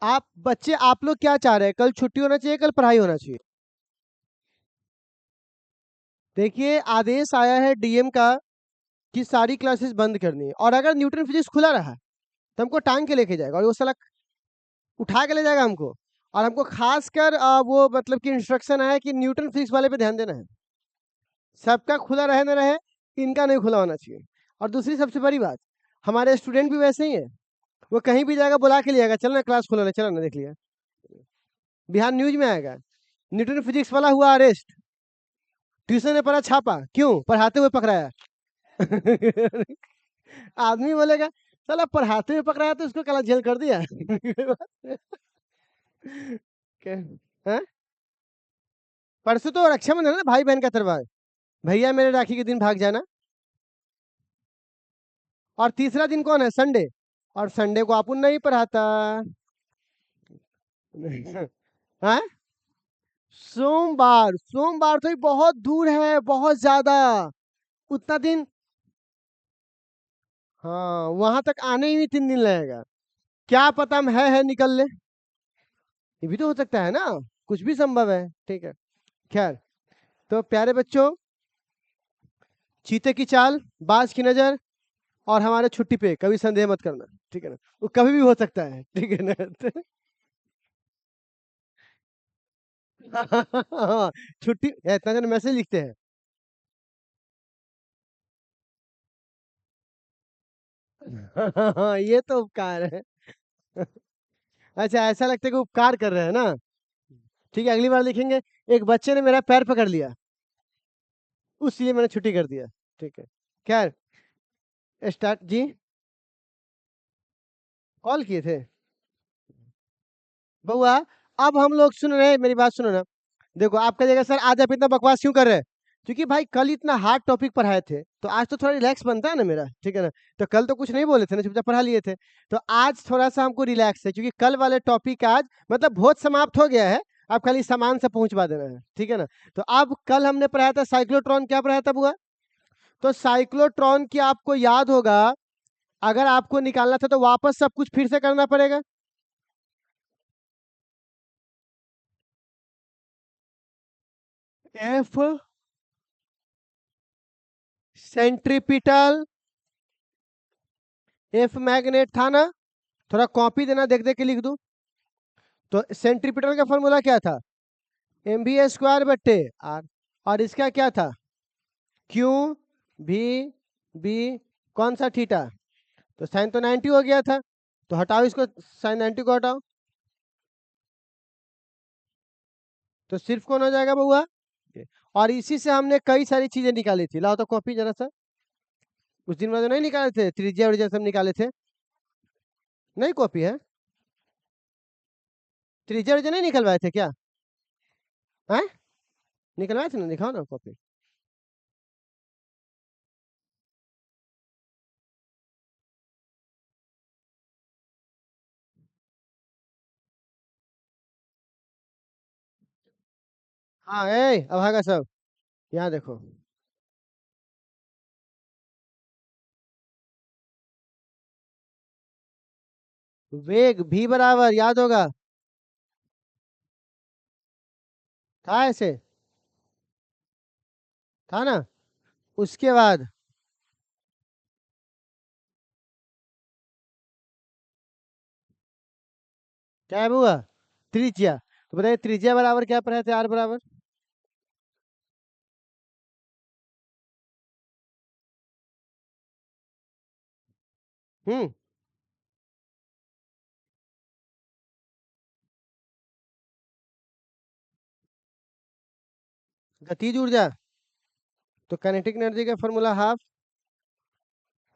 आप बच्चे आप लोग क्या चाह रहे हैं, कल छुट्टी होना चाहिए, कल पढ़ाई होना चाहिए? देखिए आदेश आया है डीएम का कि सारी क्लासेस बंद करनी है, और अगर न्यूटन फिजिक्स खुला रहा तो हमको टांग के लेके जाएगा, और वो साला उठा के ले जाएगा हमको। और हमको खासकर वो मतलब कि इंस्ट्रक्शन है कि न्यूटन फिजिक्स वाले पे ध्यान देना है। सबका खुला रहे ना रहे, इनका नहीं खुला होना चाहिए। और दूसरी सबसे बड़ी बात, हमारे स्टूडेंट भी वैसे ही है, वो कहीं भी जाएगा बुला के ले आएगा, चल ना क्लास खोलो ना, चलो ना देख लिया, बिहार न्यूज में आएगा न्यूटन फिजिक्स वाला हुआ अरेस्ट, ट्यूशन में पढ़ा छापा, क्यों पढ़ाते हुए पकड़ाया। आदमी बोलेगा साला पढ़ाते हुए पकड़ाया तो उसको कल जेल कर दिया। क्या हैं? परसों तो रक्षाबंधन है ना, भाई बहन का त्योहार, भैया मेरे राखी के दिन भाग जाना। और तीसरा दिन कौन है, संडे, और संडे को अपुन नहीं पढ़ाता। हैं? सोमवार, सोमवार तो ही बहुत दूर है, बहुत ज्यादा, उतना दिन। हाँ वहां तक आने ही 3 दिन लगेगा, क्या पता हम है निकल ले, ये भी तो हो सकता है ना, कुछ भी संभव है, ठीक है। खैर, तो प्यारे बच्चों, चीते की चाल, बाज की नजर, और हमारे छुट्टी पे कभी संदेह मत करना, ठीक है ना, वो कभी भी हो सकता है, ठीक है ना। हाँ, छुट्टी इतना जन मैसेज लिखते हैं। हाँ, ये तो उपकार है। अच्छा ऐसा लगता है कि उपकार कर रहे हैं ना, ठीक है, अगली बार लिखेंगे, एक बच्चे ने मेरा पैर पकड़ लिया, उसलिए मैंने छुट्टी कर दिया, ठीक है। खैर, स्टार्ट जी, कॉल किए थे बउआ। अब हम लोग सुन रहे हैं, मेरी बात सुनो ना, देखो आप कहिएगा सर आज आप इतना बकवास क्यों कर रहे हैं, क्योंकि भाई कल इतना हार्ड टॉपिक पढ़ाए थे, तो आज तो थोड़ा रिलैक्स बनता है ना मेरा, ठीक है ना। तो कल तो कुछ नहीं बोले थे ना, चुपचाप पढ़ा लिए थे, तो आज थोड़ा सा हमको रिलैक्स है, क्योंकि कल वाले टॉपिक आज मतलब बहुत समाप्त हो गया है, अब खाली सामान से पहुंचवा देना है, ठीक है ना। तो अब कल हमने पढ़ाया था साइक्लोट्रॉन, क्या पढ़ाया था बुआ, तो साइक्लोट्रॉन की आपको याद होगा, अगर आपको निकालना था तो वापस सब कुछ फिर से करना पड़ेगा। एफ सेंट्रीपिटल, एफ मैग्नेट था ना, थोड़ा कॉपी देना, देख देख के लिख दूं। तो सेंट्रीपिटल का फॉर्मूला क्या था, एम बी स्क्वायर बट्टे आर, और इसका क्या था, क्यू भी बी, कौन सा थीटा, तो साइन तो 90 हो गया था, तो हटाओ इसको, साइन 90 को हटाओ, तो सिर्फ कौन हो जाएगा बउआ। और इसी से हमने कई सारी चीजें निकाली थी, लाओ तो कॉपी जरा सा, उस दिन में तो नहीं निकाले थे, त्रिज्या उर्जा सब निकाले थे, नहीं कॉपी है, त्रिज्या उर्जा नहीं निकलवाए थे क्या, हैं, निकलवाए थे ना, दिखाओ ना कॉपी। हाँ ए अब आगा सब, यहाँ देखो, वेग भी बराबर याद होगा, था ऐसे, था ना, उसके बाद क्या है हुआ, त्रिज्या, तो बताइए त्रिज्या बराबर क्या पढ़े थे, आर बराबर, हम्म, गतिज ऊर्जा, तो काइनेटिक एनर्जी का फॉर्मूला हाफ,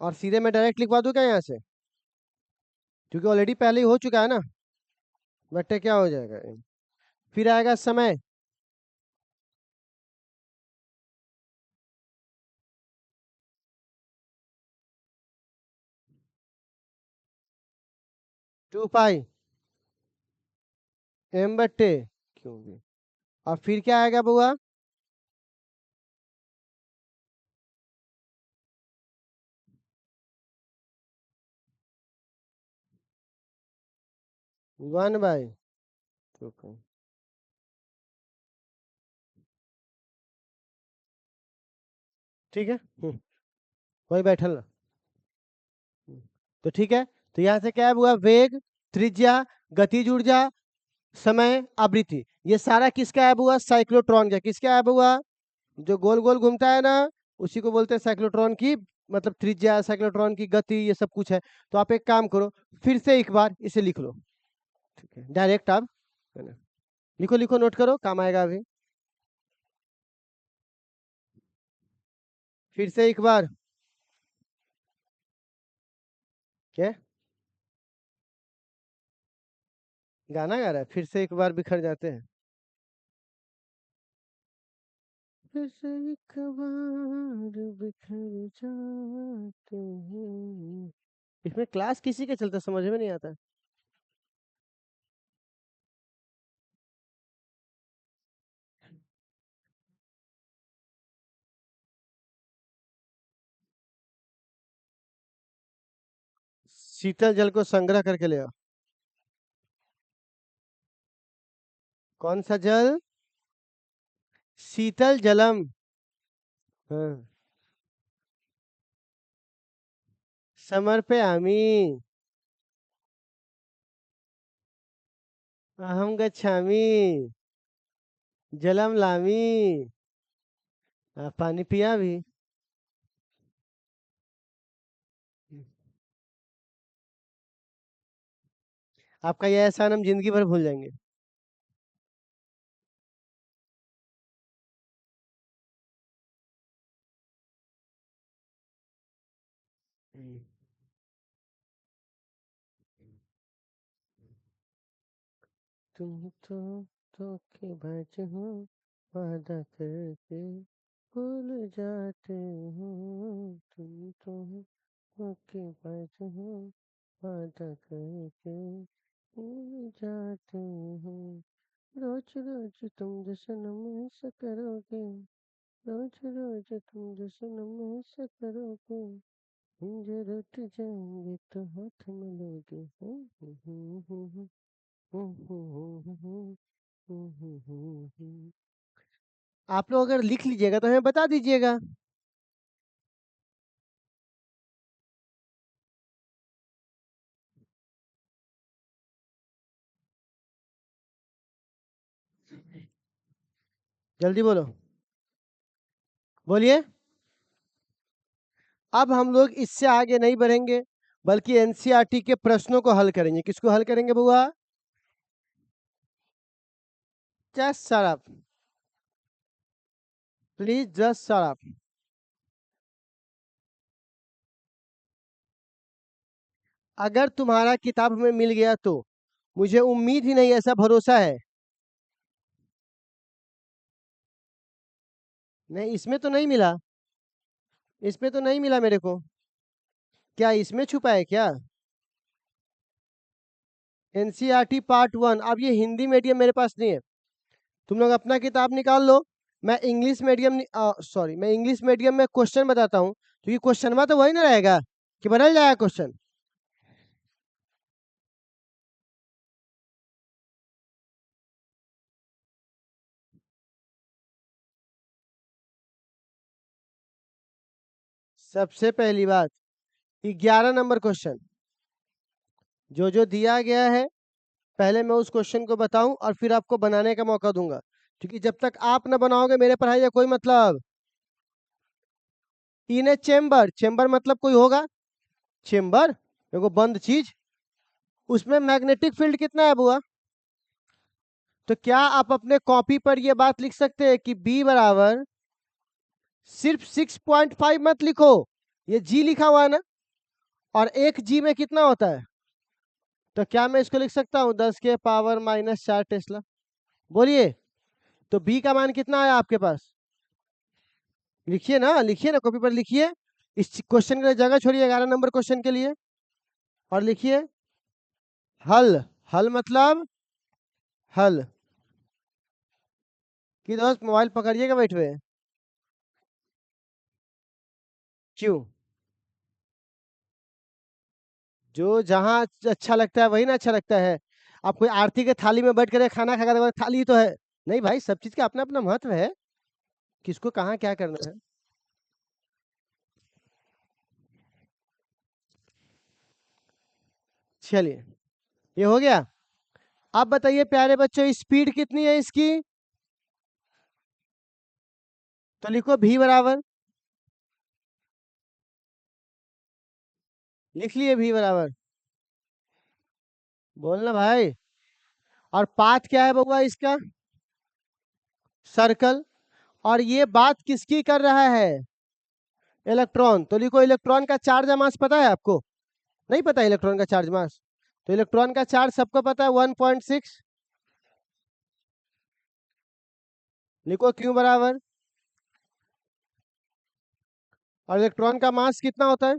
और सीधे मैं डायरेक्ट लिखवा दूं क्या यहाँ से, क्योंकि ऑलरेडी पहले ही हो चुका है ना, बट्टे क्या हो जाएगा, फिर आएगा समय, 2 पाई एम बट्टे क्यों भी, और फिर क्या आएगा बुआ, 1/2। ठीक है, वही बैठल ना। तो ठीक है, तो यहाँ से क्या हुआ, वेग, त्रिज्या, गतिज ऊर्जा, समय, आवृत्ति, ये सारा किसका ऐब हुआ, साइक्लोट्रॉन का। किसका ऐब हुआ, जो गोल गोल घूमता है ना, उसी को बोलते हैं साइक्लोट्रॉन की, मतलब त्रिज्या, साइक्लोट्रॉन की गति, ये सब कुछ है। तो आप एक काम करो, फिर से एक बार इसे लिख लो, ठीक है, डायरेक्ट आप, है ना, लिखो लिखो, नोट करो, काम आएगा अभी। फिर से एक बार, क्या गाना गा रहा है, फिर से एक बार बिखर जाते हैं। फिर से एक बार बिखर जाते हैं। इसमें क्लास किसी के चलता समझ में नहीं आता। शीतल जल को संग्रह करके ले आओ। कौन सा जल, शीतल जलम, हाँ, समर्पयामि, अहम गच्छामि, जलम लामि, पानी पिया भी। आपका यह एहसान हम जिंदगी भर भूल जाएंगे। तुम तो धोखेबाज हो, वादा करके भूल जाते हो। तुम तो धोखेबाज हो, वादा करके भूल जाते हो। रोज रोज तुम जो सनम ऐसा करोगे, रोज रोज तुम जो सनम ऐसा करोगे, मुझे रूठ जाएंगे तो हाथ मिलोगे। आप लोग अगर लिख लीजिएगा तो हमें बता दीजिएगा। जल्दी बोलो, बोलिए। अब हम लोग इससे आगे नहीं बढ़ेंगे, बल्कि एनसीईआरटी के प्रश्नों को हल करेंगे। किसको हल करेंगे बुआ, just shut up, please just shut up. अगर तुम्हारा किताब में मिल गया तो मुझे उम्मीद ही नहीं, ऐसा भरोसा है। नहीं, इसमें तो नहीं मिला, इसमें तो नहीं मिला मेरे को। क्या इसमें छुपा है क्या, एनसीईआरटी पार्ट 1। अब ये हिंदी मीडियम मेरे पास नहीं है, तुम लोग अपना किताब निकाल लो। मैं इंग्लिश मीडियम, सॉरी, मैं इंग्लिश मीडियम में क्वेश्चन बताता हूँ, क्योंकि क्वेश्चन में तो वही ना रहेगा कि बदल जाएगा क्वेश्चन। सबसे पहली बात, 11 नंबर क्वेश्चन जो जो दिया गया है, पहले मैं उस क्वेश्चन को बताऊं और फिर आपको बनाने का मौका दूंगा, क्योंकि जब तक आप ना बनाओगे मेरे पढ़ाई का कोई मतलब। इन ए चेम्बर, चेम्बर मतलब कोई होगा, चेम्बर एगो बंद चीज, उसमें मैग्नेटिक फील्ड कितना है बुआ। तो क्या आप अपने कॉपी पर ये बात लिख सकते हैं कि बी बराबर, सिर्फ 6.5 मत लिखो, ये जी लिखा हुआ है ना, और एक जी में कितना होता है, तो क्या मैं इसको लिख सकता हूँ 10⁻⁻⁴ बोलिए। तो बी का मान कितना है आपके पास, लिखिए ना कॉपी पर लिखिए। इस क्वेश्चन के लिए जगह छोड़िए 11 नंबर क्वेश्चन के लिए, और लिखिए हल। हल मतलब हल, कि दोस्त मोबाइल पकड़िएगा बैठ हुए, क्यों, जो जहां अच्छा लगता है वही ना अच्छा लगता है। आप कोई आरती के थाली में बैठ कर खाना खा कर थाली ही तो है। नहीं भाई, सब चीज का अपना अपना महत्व है, किसको कहाँ क्या करना है। चलिए, ये हो गया। आप बताइए प्यारे बच्चों, स्पीड कितनी है इसकी? तो लिखो v बराबर, लिख लिए v बराबर, बोलना भाई। और पाथ क्या है बउआ इसका? सर्कल। और ये बात किसकी कर रहा है? इलेक्ट्रॉन। तो लिखो इलेक्ट्रॉन का चार्ज मास पता है आपको? नहीं पता इलेक्ट्रॉन का चार्ज मास? तो इलेक्ट्रॉन का चार्ज सबको पता है 1.6। लिखो क्यू बराबर, और इलेक्ट्रॉन का मास कितना होता है?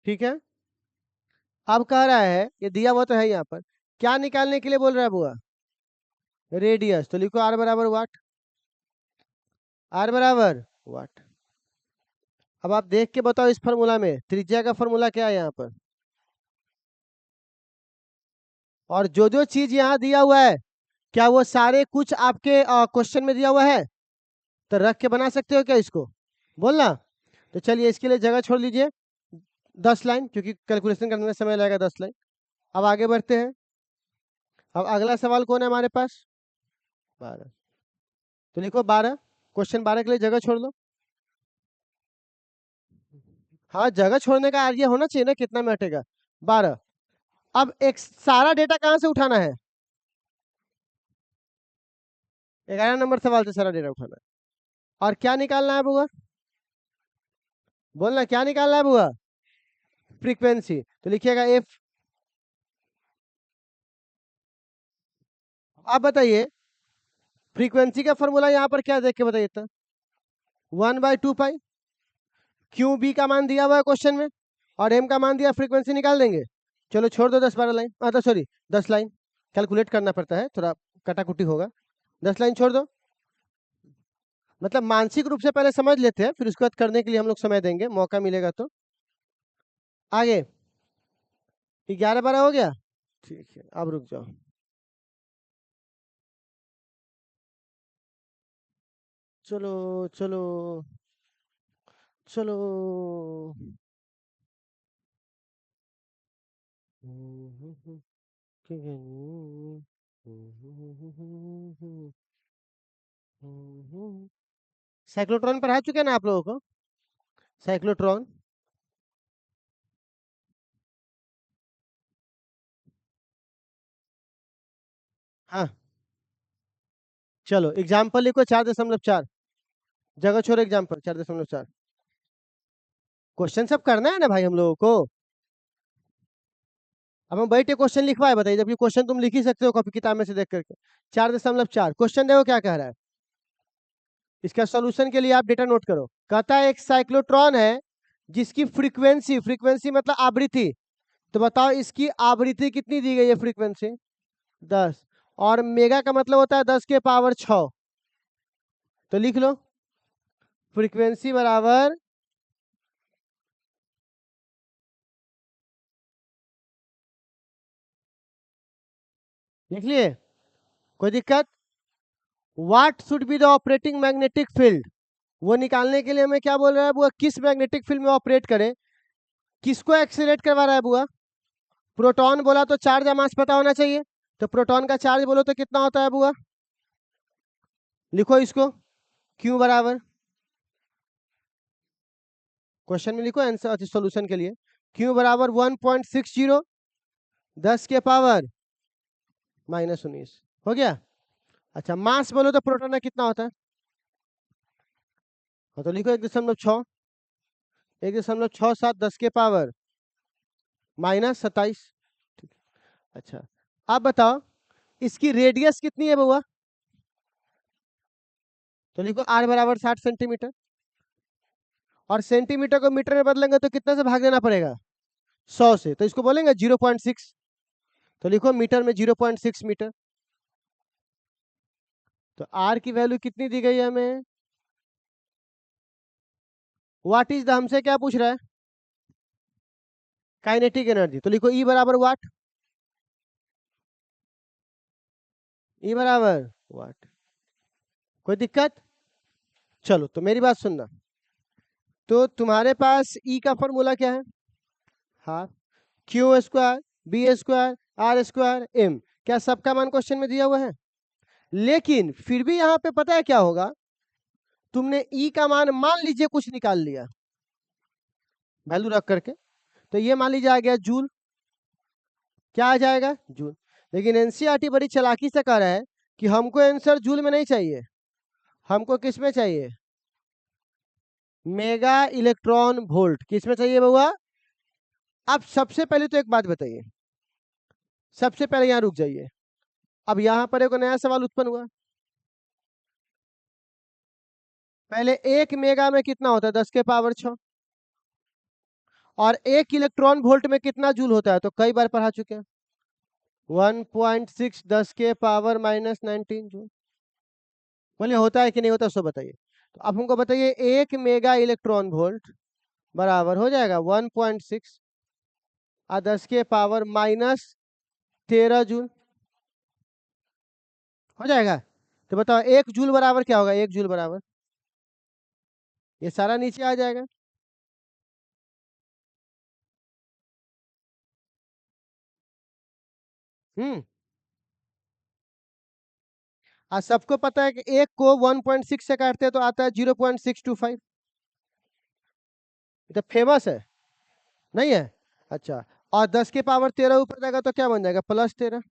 ठीक है। अब कह रहा है, ये दिया हुआ तो है यहाँ पर, क्या निकालने के लिए बोल रहा है बुआ? रेडियस। तो लिखो आर बराबर वाट, आर बराबर वाट। अब आप देख के बताओ इस फॉर्मूला में त्रिज्या का फॉर्मूला क्या है यहाँ पर? और जो जो चीज यहाँ दिया हुआ है, क्या वो सारे कुछ आपके क्वेश्चन में दिया हुआ है? तो रख के बना सकते हो क्या इसको? बोलना। तो चलिए इसके लिए जगह छोड़ लीजिए 10 लाइन, क्योंकि कैलकुलेशन करने में समय लगेगा 10 लाइन। अब आगे बढ़ते हैं। अब अगला सवाल कौन है हमारे पास? 12। तो लिखो 12, क्वेश्चन 12 के लिए जगह छोड़ दो। हाँ, जगह छोड़ने का आइडिया होना चाहिए ना, कितना में हटेगा 12। अब एक सारा डेटा कहाँ से उठाना है? 11 नंबर सवाल से सारा डेटा उठाना है। और क्या निकालना है बुआ? बोलना, क्या निकालना है बुआ? फ्रीक्वेंसी। तो लिखिएगा एफ। आप बताइए फ्रीक्वेंसी का फॉर्मूला यहाँ पर क्या देख के बताइए तो? 1/2 पाई। क्यू बी का मान दिया हुआ है क्वेश्चन में, और एम का मान दिया, फ्रीक्वेंसी निकाल देंगे। चलो छोड़ दो 10-12 लाइन, तो सॉरी 10 लाइन, कैलकुलेट करना पड़ता है, थोड़ा कटाकुटी होगा। 10 लाइन छोड़ दो। मतलब मानसिक रूप से पहले समझ लेते हैं, फिर उसके बाद करने के लिए हम लोग समय देंगे, मौका मिलेगा तो। आगे 11-12 हो गया। ठीक है, अब रुक जाओ। चलो चलो चलो। साइक्लोट्रॉन पढ़ा चुके हैं ना आप लोगों को? साइक्लोट्रॉन। हाँ, चलो एग्जाम्पल लिखो 4.4। जगह छोड़ो एग्जाम्पल 4.4। क्वेश्चन सब करना है ना भाई हम लोगों को। अब हम बैठ के क्वेश्चन लिखवाए, बताइए, जबकि क्वेश्चन तुम लिख ही सकते हो कॉपी किताब में से देख करके। 4.4 क्वेश्चन देखो क्या कह रहा है। इसका सॉल्यूशन के लिए आप डेटा नोट करो। कहता है एक साइक्लोट्रॉन है जिसकी फ्रीक्वेंसी, फ्रीक्वेंसी मतलब आवृत्ति, तो बताओ इसकी आवृत्ति कितनी दी गई है? फ्रीक्वेंसी 10, और मेगा का मतलब होता है 10⁶। तो लिख लो फ्रीक्वेंसी बराबर, लिख लिए? कोई दिक्कत? What should be the operating magnetic field? वो निकालने के लिए हमें क्या बोल रहा है बुआ? किस मैग्नेटिक फील्ड में ऑपरेट करे? किसको एक्सीलरेट करवा रहा है बुआ? प्रोटॉन बोला तो चार्ज मास पता होना चाहिए, तो प्रोटॉन का चार्ज बोलो तो कितना होता है बुआ? लिखो इसको, क्यू बराबर, क्वेश्चन में लिखो आंसर सॉल्यूशन के लिए। क्यू बराबर 1.60 10⁻⁻19 हो गया। अच्छा, मास बोलो तो प्रोटॉन का कितना होता है? हाँ, तो लिखो 1.6, 1.67 10⁻⁻27। ठीक। अच्छा, आप बताओ इसकी रेडियस कितनी है बउआ? तो लिखो आर बराबर 60 सेंटीमीटर। और सेंटीमीटर को मीटर में बदलेंगे तो कितने से भाग देना पड़ेगा? 100 से। तो इसको बोलेंगे 0.6। तो लिखो मीटर में 0.6 मीटर। तो आर की वैल्यू कितनी दी गई है हमें? व्हाट इज द, हमसे क्या पूछ रहा है? Kinetic energy. तो लिखो ई बराबर वाट, ई बराबर वाट। कोई दिक्कत? चलो तो मेरी बात सुनना। तो तुम्हारे पास ई का फॉर्मूला क्या है? Half Q square B square R square M. क्या सबका मान क्वेश्चन में दिया हुआ है? लेकिन फिर भी यहाँ पे पता है क्या होगा, तुमने ई का मान लीजिए कुछ निकाल लिया वैल्यू रख करके, तो ये मान लीजिए आ गया जूल। क्या आ जाएगा? जूल। लेकिन एनसीईआरटी बड़ी चालाकी से कह रहा है कि हमको आंसर जूल में नहीं चाहिए, हमको किस में चाहिए? Mega electron volt. किस में चाहिए बउआ? अब सबसे पहले तो एक बात बताइए, सबसे पहले यहाँ रुक जाइए। अब यहाँ पर एक नया सवाल उत्पन्न हुआ। पहले 1 मेगा में कितना होता है? 10 के पावर 6। और 1 इलेक्ट्रॉन वोल्ट में कितना जूल होता है? तो कई बार पढ़ा चुके हैं, 1.6 10 के पावर -19 जूल। बोले होता है कि नहीं होता, सो बताइए। तो अब हमको बताइए 1 मेगा इलेक्ट्रॉन वोल्ट बराबर हो जाएगा 1.6 और 10 के पावर -13 जूल हो जाएगा। तो बताओ 1 जूल बराबर क्या होगा? 1 जूल बराबर ये सारा नीचे आ जाएगा। हम्म। और सबको पता है कि एक को 1.6 से काटते हैं तो आता है 0.625। ये तो फेमस है, नहीं है? अच्छा, और 10 के पावर 13 ऊपर जाएगा तो क्या बन जाएगा? +13।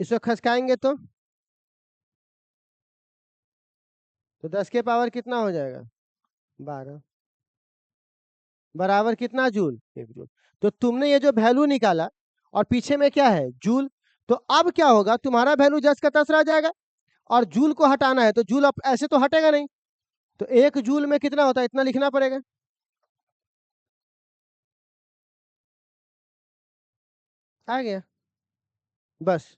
इसको खसकाएंगे तो 10 के पावर कितना हो जाएगा? 12 बराबर कितना जूल? 1 जूल। तो तुमने ये जो वैल्यू निकाला और पीछे में क्या है? जूल। तो अब क्या होगा, तुम्हारा वैल्यू 10 का 10 रह जाएगा और जूल को हटाना है, तो जूल अब ऐसे तो हटेगा नहीं। तो 1 जूल में कितना होता है? इतना लिखना पड़ेगा। आ गया बस।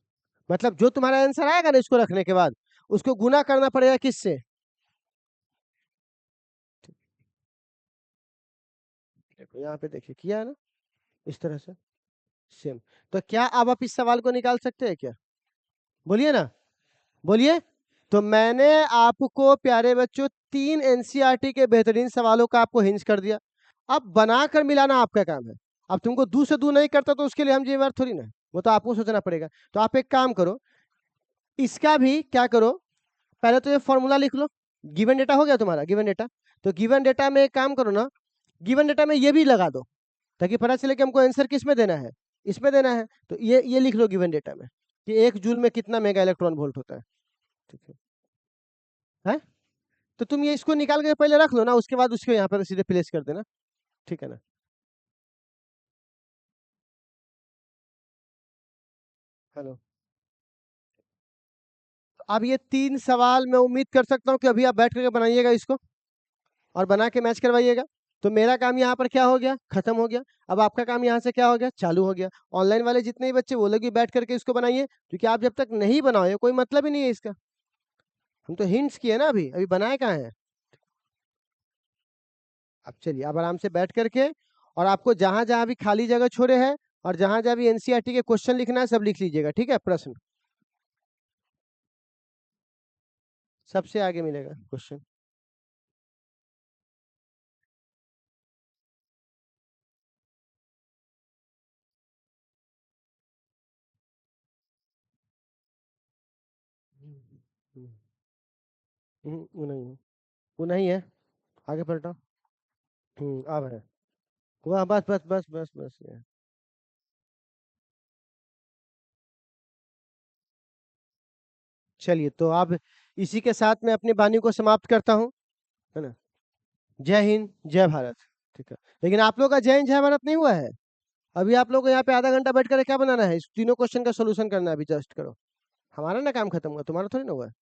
मतलब जो तुम्हारा आंसर आएगा ना, इसको रखने के बाद उसको गुना करना पड़ेगा किससे? देखो यहाँ पे देखिए किया है ना, इस तरह से सेम। तो क्या अब आप इस सवाल को निकाल सकते हैं क्या? बोलिए ना, बोलिए। तो मैंने आपको प्यारे बच्चों 3 एनसीईआरटी के बेहतरीन सवालों का आपको हिंस कर दिया। अब बनाकर मिलाना आपका काम है। अब तुमको दू से दू नहीं करता तो उसके लिए हम जिम्मेवार थोड़ी ना, वो तो आपको सोचना पड़ेगा। तो आप एक काम करो, इसका भी क्या करो, पहले तो ये फॉर्मूला लिख लो। गिवन डेटा हो गया तुम्हारा, गिवन डेटा। तो गिवन डेटा में एक काम करो ना, गिवन डेटा में ये भी लगा दो ताकि पता चले कि हमको आंसर किस में देना है, इसमें देना है। तो ये लिख लो गिवन डेटा में कि 1 जूल में कितना मेगा इलेक्ट्रॉन वोल्ट होता है। ठीक है? तो तुम ये इसको निकाल के पहले रख लो ना, उसके बाद उसको यहाँ पर सीधे प्लेस कर देना। ठीक है ना? हेलो। अब ये 3 सवाल मैं उम्मीद कर सकता हूँ कि अभी आप बैठ करके बनाइएगा इसको और बना के मैच करवाइएगा। तो मेरा काम यहाँ पर क्या हो गया? खत्म हो गया। अब आपका काम यहाँ से क्या हो गया? चालू हो गया। ऑनलाइन वाले जितने भी बच्चे, वो लोग भी बैठ करके इसको बनाइए, क्योंकि आप जब तक नहीं बनाओगे कोई मतलब ही नहीं है इसका। हम तो हिंट्स किए ना, अभी अभी बनाए कहाँ हैं? अब चलिए, अब आराम से बैठ करके, और आपको जहां जहां भी खाली जगह छोड़े हैं और जहां जहां भी एनसीईआरटी के क्वेश्चन लिखना है सब लिख लीजिएगा। ठीक है? प्रश्न सबसे आगे मिलेगा क्वेश्चन। वो नहीं है, वो नहीं है। आगे पलटा। अब है। वह बस बस बस बस बस ये। चलिए, तो अब इसी के साथ मैं अपनी वाणी को समाप्त करता हूँ, है ना? जय हिंद, जय भारत। ठीक है। लेकिन आप लोग का जय हिंद जय भारत नहीं हुआ है। अभी आप लोग को यहाँ पे आधा घंटा बैठ कर क्या बनाना है? इस तीनों क्वेश्चन का सोल्यूशन करना है अभी, जस्ट करो। हमारा ना काम खत्म हुआ, तुम्हारा थोड़ी ना हुआ है।